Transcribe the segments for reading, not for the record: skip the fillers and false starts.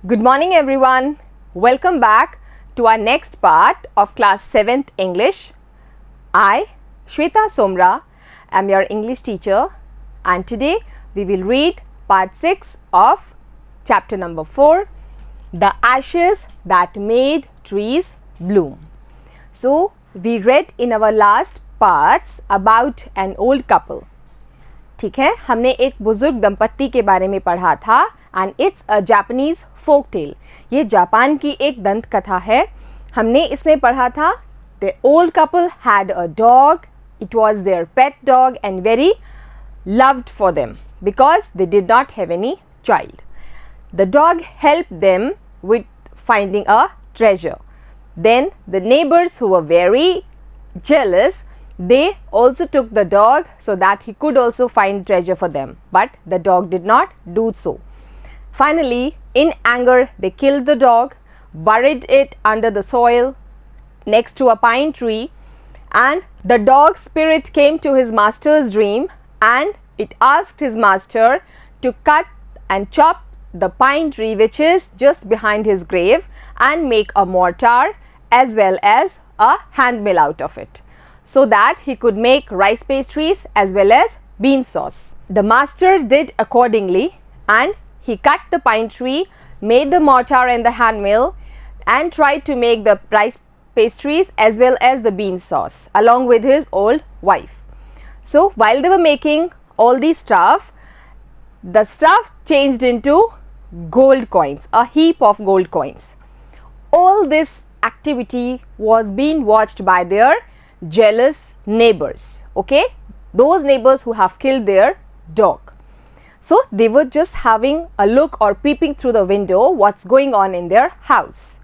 Good morning everyone. Welcome back to our next part of class 7th English. I, Shweta Somra, am your English teacher and today we will read part 6 of chapter number 4, The Ashes That Made Trees Bloom. So, we read in our last parts about an old couple. ठीक है, हमने एक बुजुर्ग दंपत्ति के बारे में पढ़ा था and it's a Japanese folk tale. ये जापान की एक दंत कथा है. हमने इसमें पढ़ा था the old couple had a dog. It was their pet dog and very loved for them because they did not have any child. The dog helped them with finding a treasure. Then the neighbors who were very jealous, they also took the dog so that he could also find treasure for them, but the dog did not do so. Finally, in anger, they killed the dog, buried it under the soil next to a pine tree, and the dog's spirit came to his master's dream and it asked his master to cut and chop the pine tree which is just behind his grave and make a mortar as well as a hand mill out of it, so that he could make rice pastries as well as bean sauce. The master did accordingly and he cut the pine tree, made the mortar and the hand mill and tried to make the rice pastries as well as the bean sauce along with his old wife. So while they were making all these stuff, the stuff changed into gold coins, a heap of gold coins. All this activity was being watched by their jealous neighbors, okay, those neighbors who have killed their dog. So they were just having a look or peeping through the window what's going on in their house,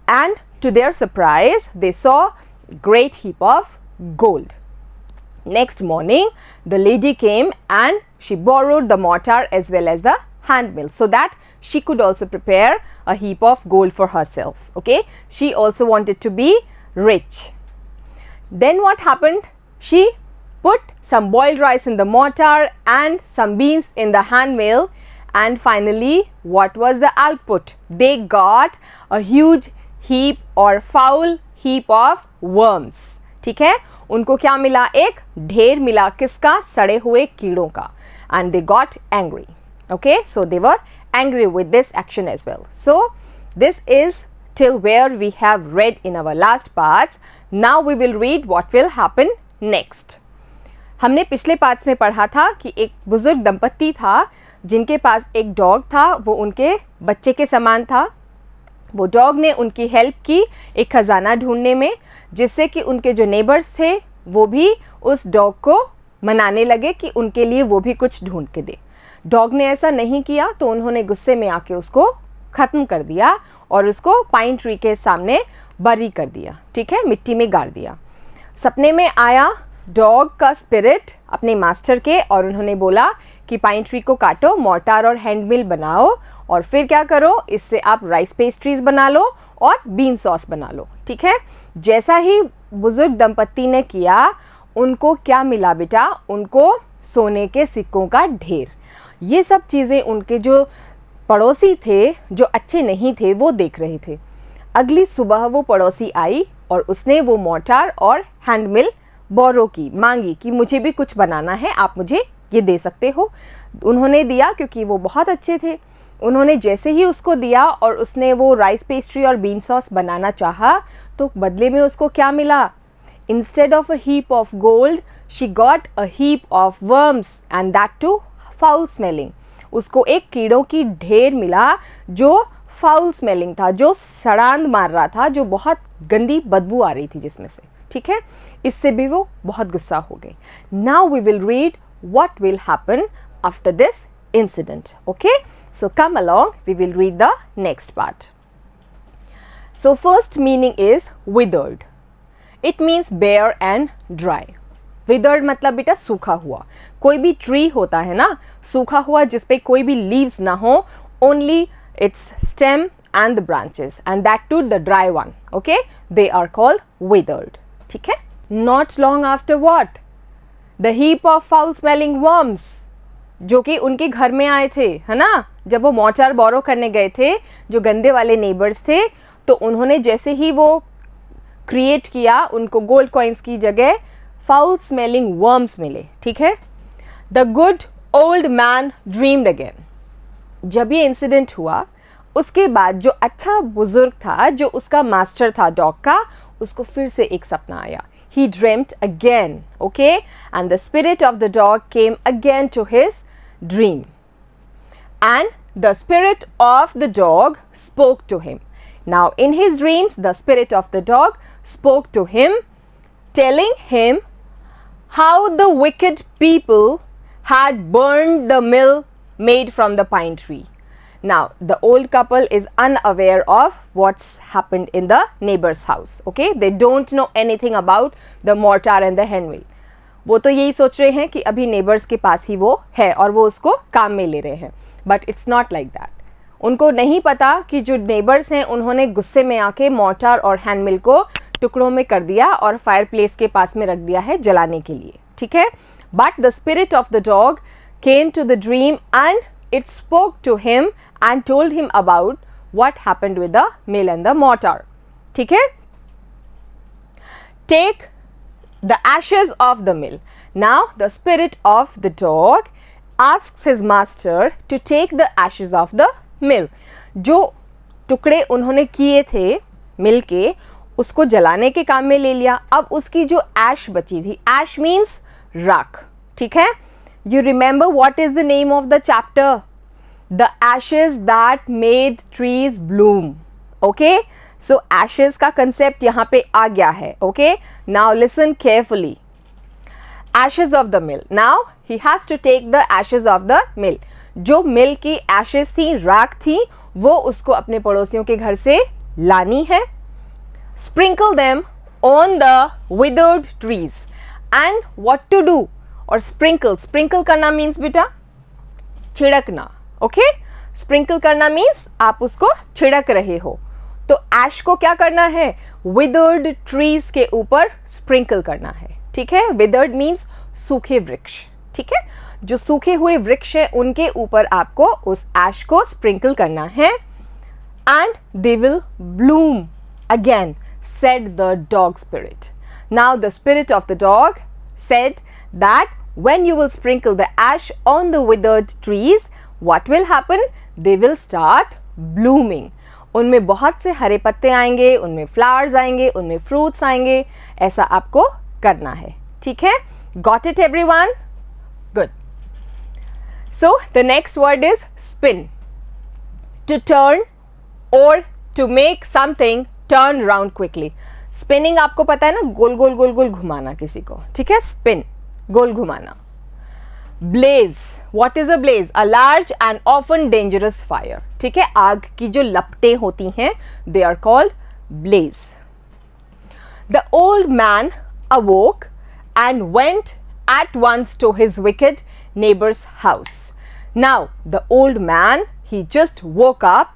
and to their surprise they saw a great heap of gold. Next morning the lady came and she borrowed the mortar as well as the hand mill so that she could also prepare a heap of gold for herself. Okay, she also wanted to be rich. Then what happened? She put some boiled rice in the mortar and some beans in the hand mill, and finally what was the output? They got a huge heap or foul heap of worms. ठीक है, उनको क्या मिला? एक ढेर मिला. किसका? सड़े हुए कीड़ों का. And they got angry. Okay, so they were angry with this action as well. So this is till where we have read in our last parts. Now we will read what will happen next. हमने पिछले parts में पढ़ा था कि एक बुजुर्ग दंपत्ति था जिनके पास एक डॉग था. वो उनके बच्चे के समान था. वो डॉग ने उनकी हेल्प की एक ख़जाना ढूंढने में, जिससे कि उनके जो नेबर्स थे वो भी उस डॉग को मनाने लगे कि उनके लिए वो भी कुछ ढूंढ के दे. डॉग ने ऐसा नहीं किया तो उन्होंने गुस्से में आके उसको ख़त्म कर दिया और उसको पाइन ट्री के सामने बरी कर दिया. ठीक है, मिट्टी में गाड़ दिया. सपने में आया डॉग का स्पिरिट अपने मास्टर के और उन्होंने बोला कि पाइन ट्री को काटो, मोर्टार और हैंड मिल बनाओ और फिर क्या करो, इससे आप राइस पेस्ट्रीज बना लो और बीन सॉस बना लो. ठीक है, जैसा ही बुजुर्ग दंपत्ति ने किया, उनको क्या मिला बेटा? उनको सोने के सिक्कों का ढेर. ये सब चीज़ें उनके जो पड़ोसी थे, जो अच्छे नहीं थे, वो देख रहे थे. अगली सुबह वो पड़ोसी आई और उसने वो मोर्टार और हैंड मिल बोरो की, मांगी कि मुझे भी कुछ बनाना है, आप मुझे ये दे सकते हो. उन्होंने दिया क्योंकि वो बहुत अच्छे थे. उन्होंने जैसे ही उसको दिया और उसने वो राइस पेस्ट्री और बीन सॉस बनाना चाहा तो बदले में उसको क्या मिला? Instead of a heap of gold she got a heap of worms and that too foul smelling. उसको एक कीड़ों की ढेर मिला जो फाउल स्मेलिंग था, जो सड़ांध मार रहा था, जो बहुत गंदी बदबू आ रही थी जिसमें से. ठीक है, इससे भी वो बहुत गुस्सा हो गई. Now we will read what will happen after this incident. Okay, so come along, we will read the next part. So first meaning is withered. It means bare and dry. Withered मतलब बेटा सूखा हुआ. कोई भी tree होता है ना सूखा हुआ जिस पे कोई भी leaves ना हो, only its stem and the branches, and that too the dry one. Okay, they are called withered. ठीक है. Not long after what? The heap of foul smelling worms जो कि उनके घर में आए थे, है ना, जब वो मोर्टार बोरो करने गए थे, जो गंदे वाले नेबर्स थे, तो उन्होंने जैसे ही वो क्रिएट किया, उनको गोल्ड कॉइन्स की जगह फाउल स्मेलिंग वर्म्स मिले. ठीक है. The good old man dreamed again. जब ये इंसिडेंट हुआ, उसके बाद जो अच्छा बुजुर्ग था, जो उसका मास्टर था डॉग का, उसको फिर से एक सपना आया. He dreamt again, okay, and the spirit of the dog came again to his dream, and the spirit of the dog spoke to him. Now in his dreams, the spirit of the dog spoke to him, telling him how the wicked people had burned the mill made from the pine tree. Now the old couple is unaware of what's happened in the neighbor's house. Okay, they don't know anything about the mortar and the handmill. वो तो यही सोच रहे हैं कि अभी neighbors के पास ही वो है और वो उसको काम में ले रहे हैं. But it's not like that. उनको नहीं पता कि जो neighbors हैं, उन्होंने गुस्से में आके mortar और handmill को टुकड़ों में कर दिया और फायरप्लेस के पास में रख दिया है जलाने के लिए. ठीक है. But the spirit of the dog came to the dream and it spoke to him and told him about what happened with the mill and the mortar. ठीक है. Take the ashes of the mill. Now the spirit of the dog asks his master to take the ashes of the mill. जो टुकड़े उन्होंने किए थे मिल के, उसको जलाने के काम में ले लिया. अब उसकी जो ash बची थी, ash means राख. ठीक है. You remember what is the name of the chapter? The ashes that made trees bloom. Okay, so ashes का concept यहाँ पे आ गया है. Okay, now listen carefully. Ashes of the mill. Now he has to take the ashes of the mill. जो mill की ashes थी, राख थी, वो उसको अपने पड़ोसियों के घर से लानी है. Sprinkle them on the withered trees. And what to do? और sprinkle करना means बेटा छिड़कना. ओके, स्प्रिंकल करना मीन्स आप उसको छिड़क रहे हो. तो ऐश को क्या करना है? विदर्ड ट्रीज के ऊपर स्प्रिंकल करना है. ठीक है. विदर्ड मीन्स सूखे वृक्ष. ठीक है. जो सूखे हुए वृक्ष है उनके ऊपर आपको उस ऐश को स्प्रिंकल करना है. And they will Bloom again, said the dog spirit. Now the spirit of the dog said that when you will sprinkle the ash on the withered trees, what will happen? They will start blooming. उनमें बहुत से हरे पत्ते आएंगे, उनमें flowers आएंगे, उनमें fruits आएंगे. ऐसा आपको करना है. ठीक है. Got it everyone? Good. So the next word is spin. To turn or to make something turn round quickly. Spinning आपको पता है ना, गोल गोल गोल गोल घुमाना किसी को. ठीक है. Spin, गोल घुमाना. Blaze. What is a blaze? A large and often dangerous fire. ठीक है. आग की जो लपटें होती हैं, they are called blaze. The old man awoke and went at once to his wicked neighbor's house. Now the old man, he just woke up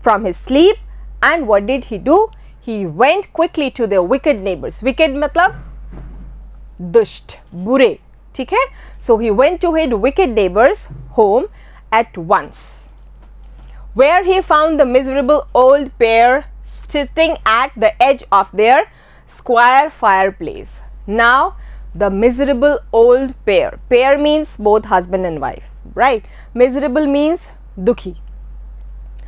from his sleep, and what did he do? He went quickly to the wicked neighbors. Wicked मतलब दुष्ट, बुरे. ठीक है. So he went to his wicked neighbor's home at once, where he found the miserable old pair sitting at the edge of their square fireplace. Now the miserable old pair. Pair means both husband and wife, right? Miserable means dukhi.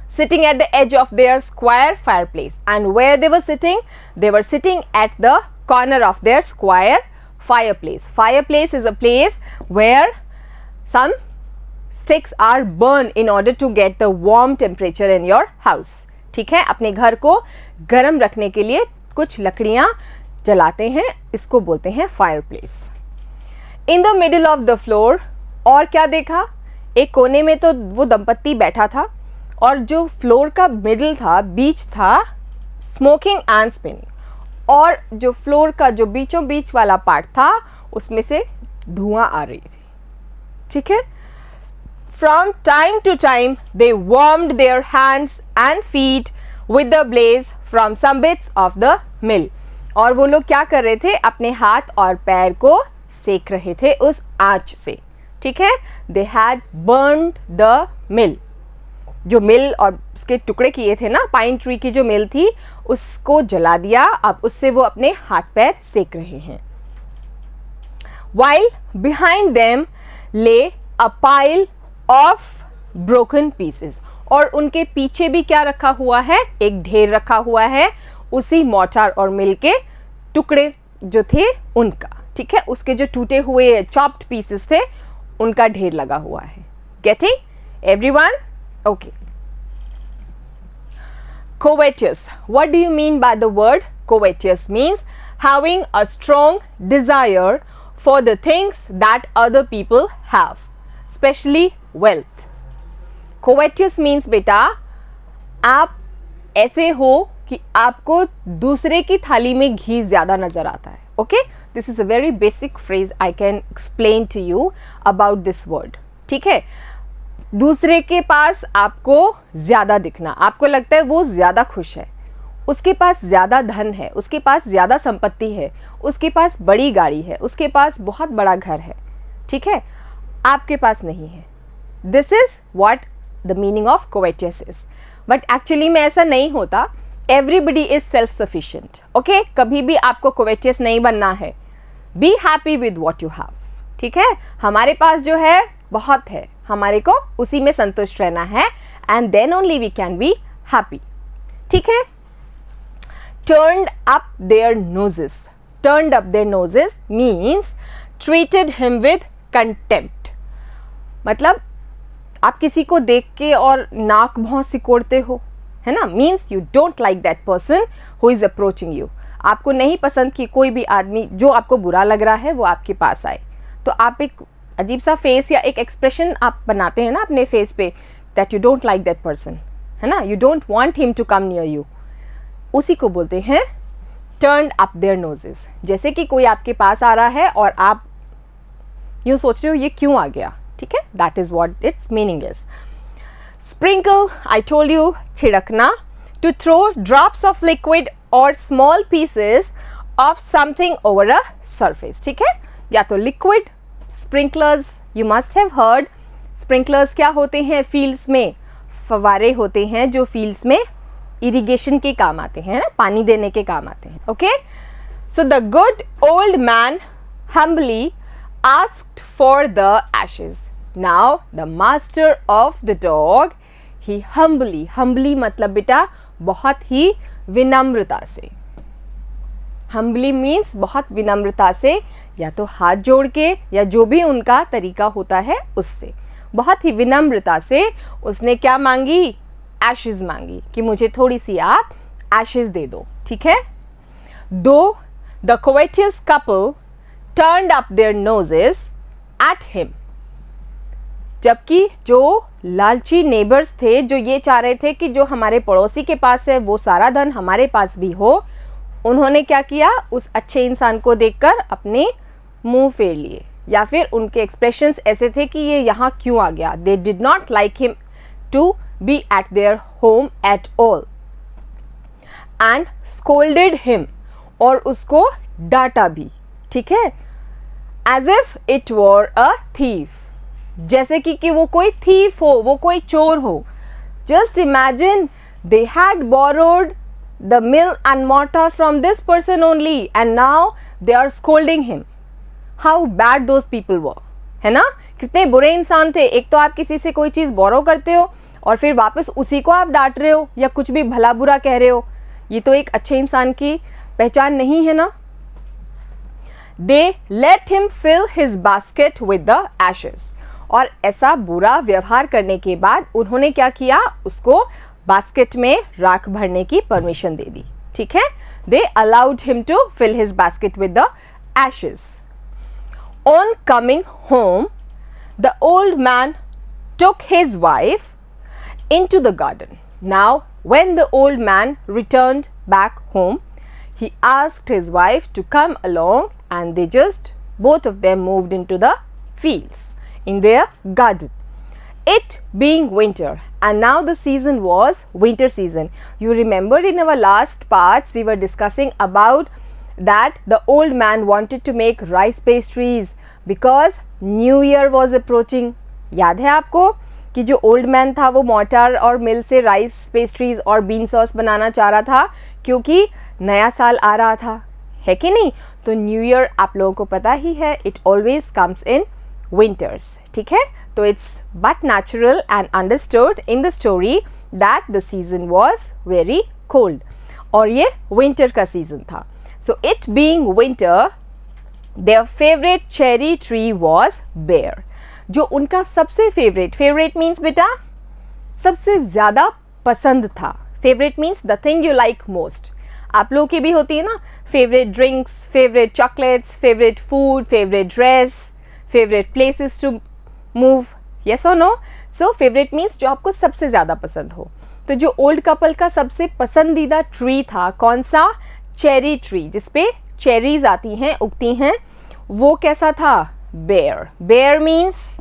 Sitting at the edge of their square fireplace. And where they were sitting? They were sitting at the corner of their square fireplace. Fireplace is a place where some sticks are burned in order to get the warm temperature in your house. ठीक है. अपने घर को गर्म रखने के लिए कुछ लकड़ियाँ जलाते हैं, इसको बोलते हैं fireplace. In the middle of the floor, और क्या देखा? एक कोने में तो वो दंपत्ति बैठा था और जो फ्लोर का मिडिल था, बीच था, स्मोकिंग एंड स्पिनिंग. और जो फ्लोर का जो बीचों बीच वाला पार्ट था, उसमें से धुआं आ रही थी. ठीक है. From time to time they warmed their hands and feet with the blaze from some bits of the mill. और वो लोग क्या कर रहे थे? अपने हाथ और पैर को सेक रहे थे उस आंच से. ठीक है. They had burned the मिल, जो मिल और उसके टुकड़े किए थे ना, पाइन ट्री की जो मिल थी उसको जला दिया, अब उससे वो अपने हाथ पैर सेक रहे हैं. While behind them lay a pile of broken pieces. और उनके पीछे भी क्या रखा हुआ है, एक ढेर रखा हुआ है उसी मोर्टार और मिल के टुकड़े जो थे उनका. ठीक है, उसके जो टूटे हुए चॉप्ड पीसेस थे उनका ढेर लगा हुआ है. Getting everyone? Okay. Covetous. What do you mean by the word covetous? Means having a strong desire for the things that other people have, especially wealth. Covetous means बेटा आप ऐसे हो कि आपको दूसरे की थाली में घी ज़्यादा नज़र आता है. Okay, this is a very basic phrase I can explain to you about this word. ठीक है, दूसरे के पास आपको ज़्यादा दिखना, आपको लगता है वो ज़्यादा खुश है, उसके पास ज़्यादा धन है, उसके पास ज़्यादा संपत्ति है, उसके पास बड़ी गाड़ी है, उसके पास बहुत बड़ा घर है. ठीक है, आपके पास नहीं है. This is what the meaning of covetous is. But actually में ऐसा नहीं होता. Everybody is self sufficient. Okay, कभी भी आपको कोवेटियस नहीं बनना है. Be happy with what you have. ठीक है, हमारे पास जो है बहुत है, हमारे को उसी में संतुष्ट रहना है, and then only we can be happy. ठीक है. Turned up their noses. Turned up their noses means treated him with contempt. मतलब आप किसी को देख के और नाक भौं सिकोड़ते हो, है ना. Means you don't like that person who is approaching you. आपको नहीं पसंद कि कोई भी आदमी जो आपको बुरा लग रहा है वो आपके पास आए, तो आप एक अजीब सा फेस या एक एक्सप्रेशन आप बनाते हैं ना अपने फेस पे, that you don't like that person, है ना. You don't want him to come near you. उसी को बोलते हैं टर्न अप देयर नोजेस. जैसे कि कोई आपके पास आ रहा है और आप यूँ सोच रहे हो ये क्यों आ गया. ठीक है, that is what its meaning is. Sprinkle, I told you, छिड़कना. To throw drops of liquid और small pieces of something over a surface. ठीक है, या तो liquid, sprinklers, you must have heard. Sprinklers क्या होते हैं, फील्ड्स में फव्वारे होते हैं जो फील्ड्स में इरिगेशन के काम आते हैं, पानी देने के काम आते हैं. Okay, so the good old man humbly asked for the ashes. Now the master of the dog, he humbly मतलब बेटा बहुत ही विनम्रता से. humbly means बहुत विनम्रता से, या तो हाथ जोड़ के या जो भी उनका तरीका होता है उससे, बहुत ही विनम्रता से उसने क्या मांगी, एशेज मांगी, कि मुझे थोड़ी सी आप एशेज दे दो. ठीक है. दो the covetous couple turned up their noses at him. जबकि जो लालची नेबर्स थे, जो ये चाह रहे थे कि जो हमारे पड़ोसी के पास है वो सारा धन हमारे पास भी हो, उन्होंने क्या किया, उस अच्छे इंसान को देखकर अपने मुंह फेर लिए, या फिर उनके एक्सप्रेशंस ऐसे थे कि ये यहाँ क्यों आ गया. They did not like him to be at their home at all and scolded him, और उसको डांटा भी. ठीक है, as if it were a thief, जैसे कि वो कोई thief हो, वो कोई चोर हो. just imagine they had borrowed the mill and mortar from this person only and now they are scolding him. how bad those people were, है ना. कितने बुरे इंसान थे. एक तो आप किसी से कोई चीज़ बोरो करते हो और फिर वापस उसी को आप डांट रहे हो या कुछ भी भला बुरा कह रहे हो. ये तो एक अच्छे इंसान की पहचान नहीं है ना. They let him fill his basket with the ashes. और ऐसा बुरा व्यवहार करने के बाद उन्होंने क्या किया, उसको बास्केट में राख भरने की परमिशन दे दी. ठीक है, they allowed him to fill his basket with the ashes. On coming home the old man took his wife into the garden. Now when the old man returned back home, he asked his wife to come along, and they just both of them moved into the fields in their garden. It being winter, and now the season was winter season. You remember in our last parts we were discussing about that the old man wanted to make rice pastries because New Year was approaching. याद है आपको कि जो old man था वो mortar और मिल से rice pastries और बीन सॉस बनाना चाह रहा था क्योंकि नया साल आ रहा था, है कि नहीं? तो न्यू ईयर आप लोगों को पता ही है, it always comes in winters, ठीक है? तो it's but natural and understood in the story that the season was very cold, और ये विंटर का सीजन था. So it being winter, their favourite cherry tree was bare. जो उनका सबसे फेवरेट मीन्स बेटा सबसे ज़्यादा पसंद था. Favourite means the thing you like most. आप लोगों की भी होती है ना, favourite drinks, favourite chocolates, favourite food, favourite dress, favourite places to move, yes और नो? सो फेवरेट मीन्स जो आपको सबसे ज़्यादा पसंद हो. तो जो ओल्ड कपल का सबसे पसंदीदा ट्री था कौन सा? चेरी ट्री, जिसपे चेरीज आती हैं, उगती हैं. वो कैसा था? बेयर. बेयर मीन्स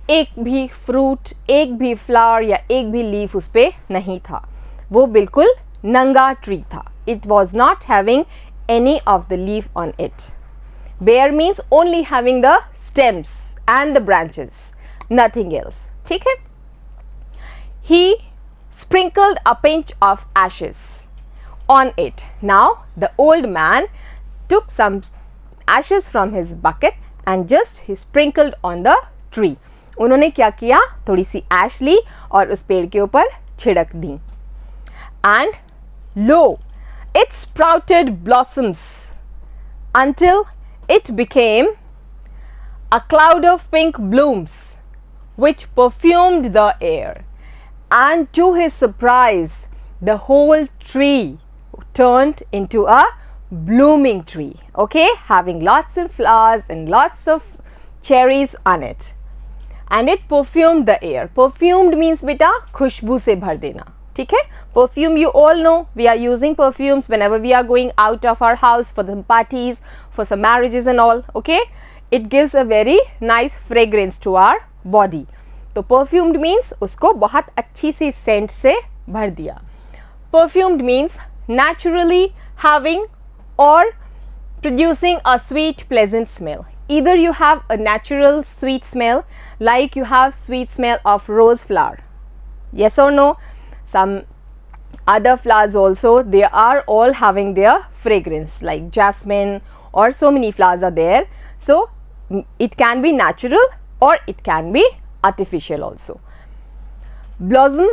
एक भी फ्रूट, एक भी फ्लावर या एक भी लीफ उस पे नहीं था. वो बिल्कुल नंगा ट्री था. It was not having any of the leaf on it. Bare means only having the stems and the branches, nothing else, ठीक है? He sprinkled a pinch of ashes on it. Now the old man took some ashes from his bucket and just he sprinkled on the tree. उन्होंने क्या किया? थोड़ी सी ऐश ली और उस पेड़ के ऊपर छिड़क दी. And lo, it sprouted blossoms until it became a cloud of pink blooms which perfumed the air. And to his surprise, the whole tree turned into a blooming tree, okay, having lots of flowers and lots of cherries on it. And it perfumed the air. Perfumed means beta खुशबू से भर देना, ठीक है? Perfume, you all know, we are using perfumes whenever we are going out of our house for some parties, for some marriages and all, okay? It gives a very nice fragrance to our body. तो perfumed means उसको बहुत अच्छी सी Saint से भर दिया. Perfumed means naturally having or producing a sweet pleasant smell. Either you have a natural sweet smell like you have sweet smell of rose flower, yes or no? Some other flowers also, they are all having their fragrance like jasmine or so many flowers are there. So it can be natural or it can be artificial also. Blossom,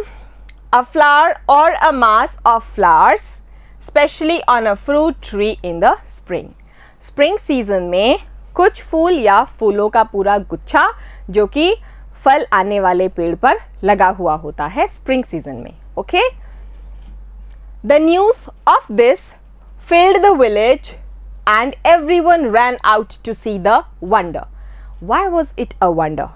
a flower or a mass of flowers, especially on a fruit tree in the spring. Spring season में कुछ फूल या फूलों का पूरा गुच्छा जो कि फल आने वाले पेड़ पर लगा हुआ होता है स्प्रिंग सीजन में, okay? The news of this filled the village and everyone ran out to see the wonder. Why was it a wonder?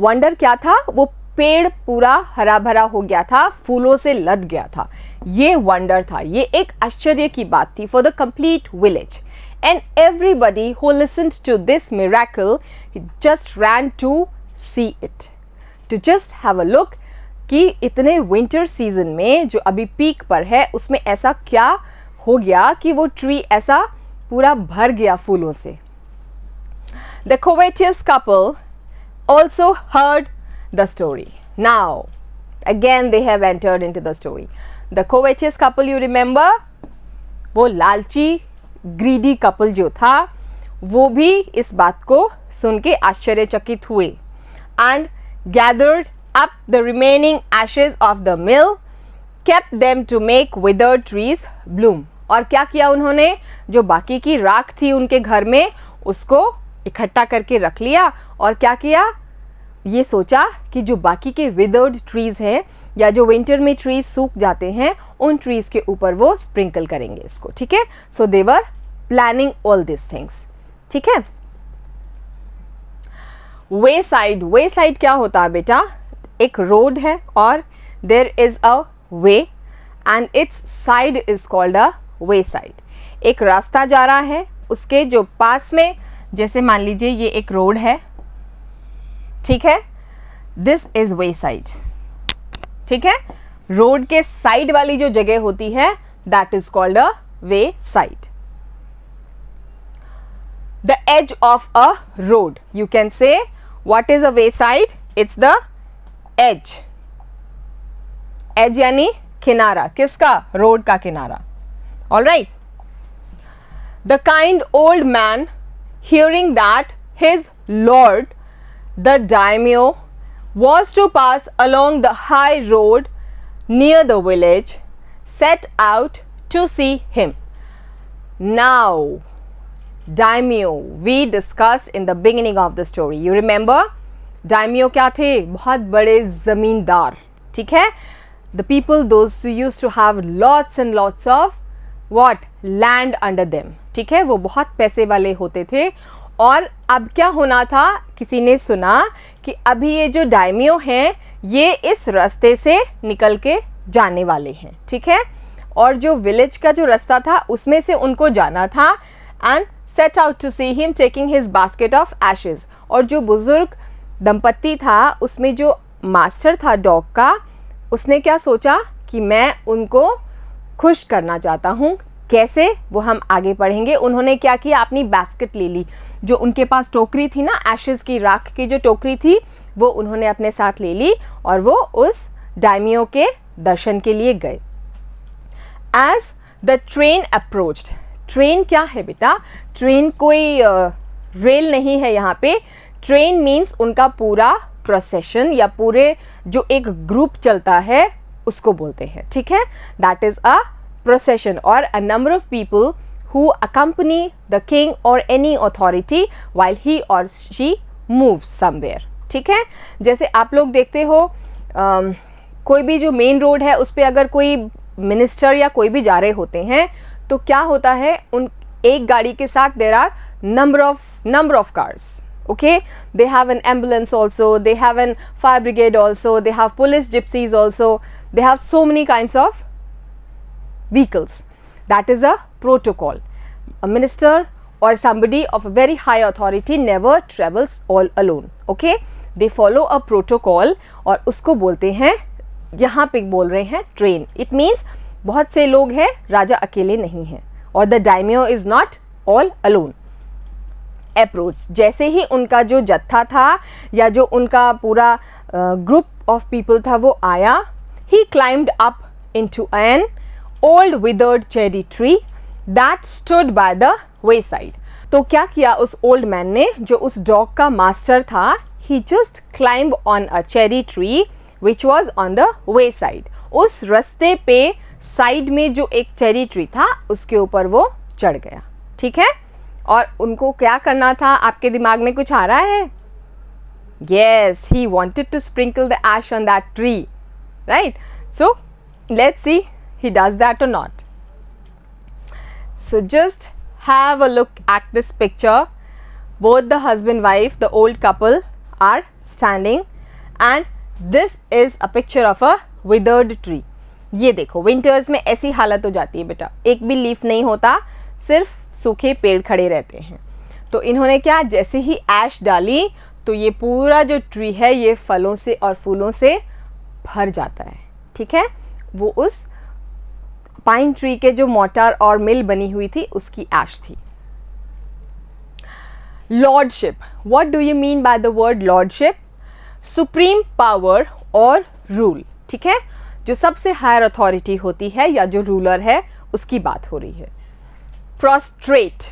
Wonder क्या था? वो पेड़ पूरा हरा भरा हो गया था, फूलों से लद गया था. ये वंडर था, ये एक आश्चर्य की बात थी for the complete village. And everybody who listened to this miracle just ran to see it, to just have a look कि इतने विंटर सीजन में जो अभी पीक पर है उसमें ऐसा क्या हो गया कि वो ट्री ऐसा पूरा भर गया फूलों से. The covetous couple also heard the story. Now again they have entered into the story. The covetous couple, you remember, वो लालची ग्रीडी कपल जो था वो भी इस बात को सुन के आश्चर्यचकित हुए. And gathered up the remaining ashes of the mill, kept them to make withered trees bloom. और क्या किया उन्होंने? जो बाकी की राख थी उनके घर में उसको इकट्ठा करके रख लिया और क्या किया? ये सोचा कि जो बाकी के विदर्ड ट्रीज हैं या जो विंटर में ट्रीज सूख जाते हैं उन ट्रीज के ऊपर वो स्प्रिंकल करेंगे इसको, ठीक है? So they were planning all this things, ठीक है? वे साइड क्या होता है बेटा? एक रोड है और there is a way and its side is called a way side. एक रास्ता जा रहा है, उसके जो पास में, जैसे मान लीजिए ये एक रोड है, ठीक है? दिस इज वे साइड, ठीक है? रोड के साइड वाली जो जगह होती है that is called a way side. The edge of a road, you can say what is a way side? It's the edge. Edge यानी किनारा. किसका? रोड का किनारा. All right. The kind old man hearing that his lord, the daimyo, was to pass along the high road near the village, set out to see him. Now, daimyo we discussed in the beginning of the story. You remember? daimyo क्या थे? बहुत बड़े ज़मींदार. ठीक है? The people those who used to have lots and lots of what? Land under them. ठीक है, वो बहुत पैसे वाले होते थे. और अब क्या होना था? किसी ने सुना कि अभी ये जो डायमियो हैं ये इस रास्ते से निकल के जाने वाले हैं. ठीक है, और जो विलेज का जो रास्ता था उसमें से उनको जाना था. And set out to see him taking his basket of ashes. और जो बुजुर्ग दंपत्ति था उसमें जो मास्टर था डॉग का, उसने क्या सोचा कि मैं उनको खुश करना चाहता हूँ. कैसे? वो हम आगे पढ़ेंगे. उन्होंने क्या किया? अपनी बास्केट ले ली. जो उनके पास टोकरी थी ना, एशेज़ की, राख की जो टोकरी थी, वो उन्होंने अपने साथ ले ली और वो उस डायमियो के दर्शन के लिए गए. As the train approached. Train क्या है बेटा? ट्रेन कोई रेल नहीं है यहाँ पे. ट्रेन मीन्स उनका पूरा प्रोसेशन या पूरे जो एक ग्रुप चलता है उसको बोलते हैं. ठीक है, that is a procession or a number of people who accompany the king or any authority while he or she moves somewhere. ठीक है, जैसे आप लोग देखते हो कोई भी जो मेन रोड है उस पर अगर कोई मिनिस्टर या कोई भी जा रहे होते हैं तो क्या होता है, उन एक गाड़ी के साथ there are number of cars. Okay, they have an ambulance also, they have an fire brigade also, they have police gypsies also, they have so many kinds of vehicles. That is a protocol. A minister or somebody of a very high authority never travels all alone. Okay, they follow a protocol और उसको बोलते हैं, यहाँ पे बोल रहे हैं train. It means बहुत से लोग हैं, राजा अकेले नहीं हैं. और the daimyo is not all alone. Approach. जैसे ही उनका जो जत्था था या जो उनका पूरा group of people था वो आया, he climbed up into an old withered cherry tree that stood by the wayside. तो क्या किया उस ओल्ड मैन ने, जो उस डॉग का मास्टर था, he just climbed on a cherry tree which was on the wayside. उस रास्ते पे साइड में जो एक चेरी ट्री था उसके ऊपर वो चढ़ गया. ठीक है, और उनको क्या करना था? आपके दिमाग में कुछ आ रहा है? Yes, he wanted to sprinkle the ash on that tree, right? So let's see he does that or not. So just have a look at this picture. Both the husband wife, the old couple, are standing and this is a picture of a withered tree. ये देखो, winters में ऐसी हालत हो जाती है बेटा, एक भी लीफ नहीं होता, सिर्फ सूखे पेड़ खड़े रहते हैं. तो इन्होंने क्या, जैसे ही ऐश डाली तो ये पूरा जो ट्री है ये फलों से और फूलों से भर जाता है. ठीक है, वो उस पाइन ट्री के जो मोटर और मिल बनी हुई थी उसकी ऐश थी. Lordship. What do you mean by the word lordship? Supreme power और रूल. ठीक है, जो सबसे हायर अथॉरिटी होती है या जो रूलर है उसकी बात हो रही है. Prostate.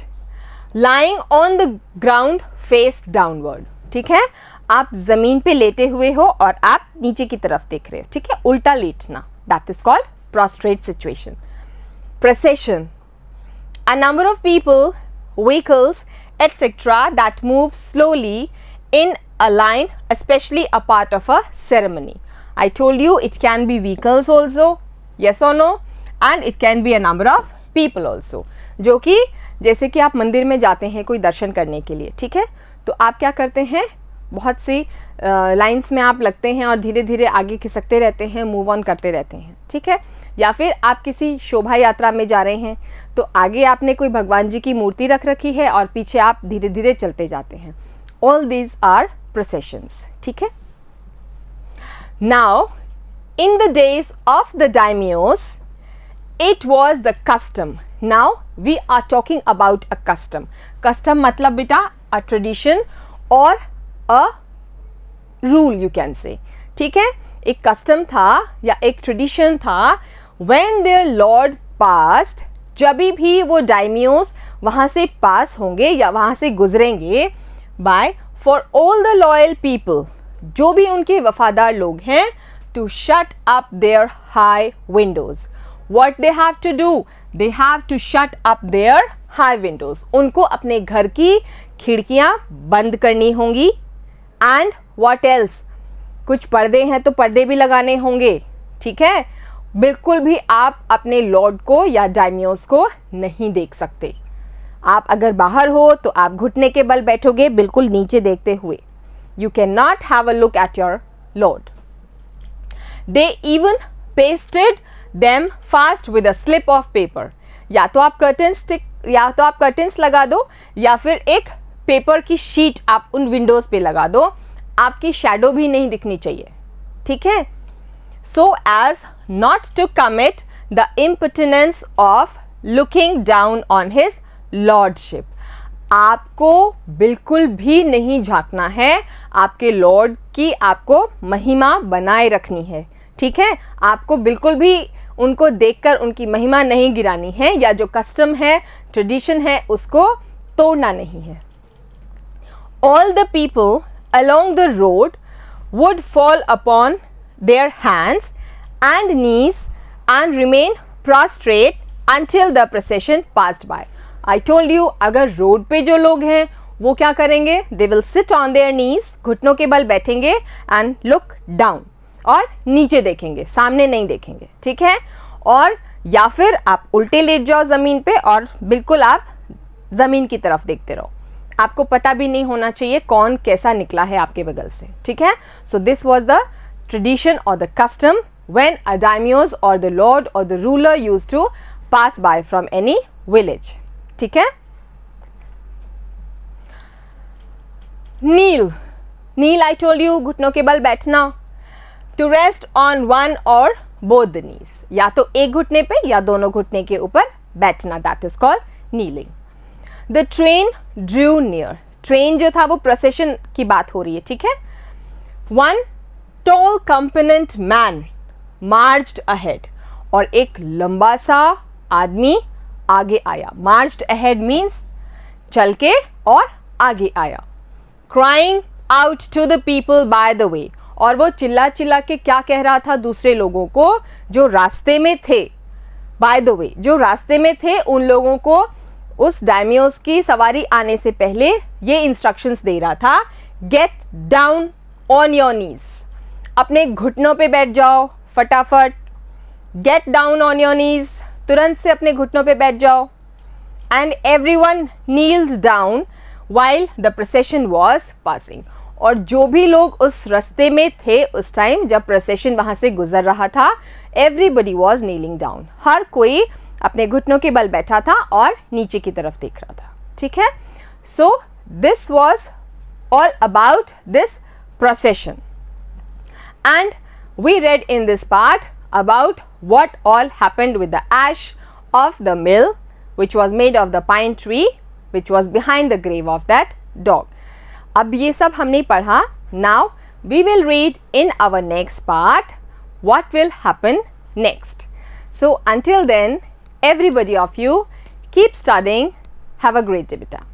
Lying on the ground face downward. ठीक है, आप जमीन पे लेटे हुए हो और आप नीचे की तरफ देख रहे हो. ठीक है, उल्टा लेटना, that is called prostrate situation. Procession. A number of people, vehicles, etc. that move slowly in a line, especially a part of a ceremony. I told you it can be vehicles also, yes or no, and it can be a number of people also. जो कि जैसे कि आप मंदिर में जाते हैं कोई दर्शन करने के लिए. ठीक है, तो आप क्या करते हैं, बहुत सी लाइंस में आप लगते हैं और धीरे धीरे आगे खिसकते रहते हैं, मूव ऑन करते रहते हैं. ठीक है, या फिर आप किसी शोभा यात्रा में जा रहे हैं तो आगे आपने कोई भगवान जी की मूर्ति रख रखी है और पीछे आप धीरे धीरे चलते जाते हैं. All these are processions. ठीक है, now in the days of the daimyos it was the custom. Now we are talking about a custom. Custom मतलब बेटा a tradition or a rule you can से, ठीक है। एक कस्टम था या एक ट्रेडिशन था, व्हेन देयर लॉर्ड पास्ट, जब भी वो डायमियोस वहाँ से पास होंगे या वहाँ से गुजरेंगे, by for all the loyal people, जो भी उनके वफादार लोग हैं, to shut up their high windows. What they have to do? They have to shut up their high windows. उनको अपने घर की खिड़कियाँ बंद करनी होंगी. And what else? कुछ पर्दे हैं तो पर्दे भी लगाने होंगे, ठीक है। बिल्कुल भी आप अपने लॉर्ड को या डायमियोस को नहीं देख सकते. आप अगर बाहर हो तो आप घुटने के बल बैठोगे, बिल्कुल नीचे देखते हुए. You cannot have a look at your lord. They even pasted them fast with a slip of paper. या तो आप कर्टन्स लगा दो या फिर एक पेपर की शीट आप उन विंडोज़ पे लगा दो. आपकी शैडो भी नहीं दिखनी चाहिए, ठीक है. So as not to commit the impertinence of looking down on his lordship. आपको बिल्कुल भी नहीं झांकना है, आपके लॉर्ड की आपको महिमा बनाए रखनी है, ठीक है. आपको बिल्कुल भी उनको देखकर उनकी महिमा नहीं गिरानी है, या जो कस्टम है, ट्रेडिशन है, उसको तोड़ना नहीं है. All the people along the road would fall upon their hands and knees and remain prostrate until the procession passed by. I told you, अगर रोड पे जो लोग हैं वो क्या करेंगे? They will sit on their knees, घुटनों के बल बैठेंगे, and look down, और नीचे देखेंगे, सामने नहीं देखेंगे, ठीक है. और या फिर आप उल्टे लेट जाओ ज़मीन पे और बिल्कुल आप ज़मीन की तरफ देखते रहो. आपको पता भी नहीं होना चाहिए कौन कैसा निकला है आपके बगल से, ठीक है. So this was the tradition और the custom when a daimyos और द लॉर्ड और the ruler use to pass by from any village, ठीक है. नील, नील आई टोल्ड यू, घुटनों के बल बैठना. टू रेस्ट ऑन वन और बोथ द नीज, या तो एक घुटने पे या दोनों घुटने के ऊपर बैठना, that is called kneeling. The train Drew near, train जो था वो प्रोसेशन की बात हो रही है, ठीक है. One tall component man marched ahead, और एक लंबा सा आदमी आगे आया. मार्च्ड अहेड मीन्स चल के और आगे आया. Crying out to the people by the way, और वो चिल्ला चिल्ला के क्या कह रहा था दूसरे लोगों को जो रास्ते में थे. बाय द वे, जो रास्ते में थे उन लोगों को उस डायमियोस की सवारी आने से पहले ये इंस्ट्रक्शंस दे रहा था, get down on your knees, अपने घुटनों पे बैठ जाओ फटाफट. Get down on your knees, तुरंत से अपने घुटनों पे बैठ जाओ. And everyone nailed down while the procession was passing, और जो भी लोग उस रास्ते में थे उस टाइम जब प्रोसेशन वहाँ से गुजर रहा था, everybody was kneeling down, हर कोई अपने घुटनों के बल बैठा था और नीचे की तरफ देख रहा था, ठीक है. So this was all about this procession, and we read in this part about what all happened with the ash of the mill which was made of the pine tree which was behind the grave of that dog. अब ये सब हमने पढ़ा. Now we will read in our next part what will happen next. So until then, everybody of you keep studying. Have a great day, beta.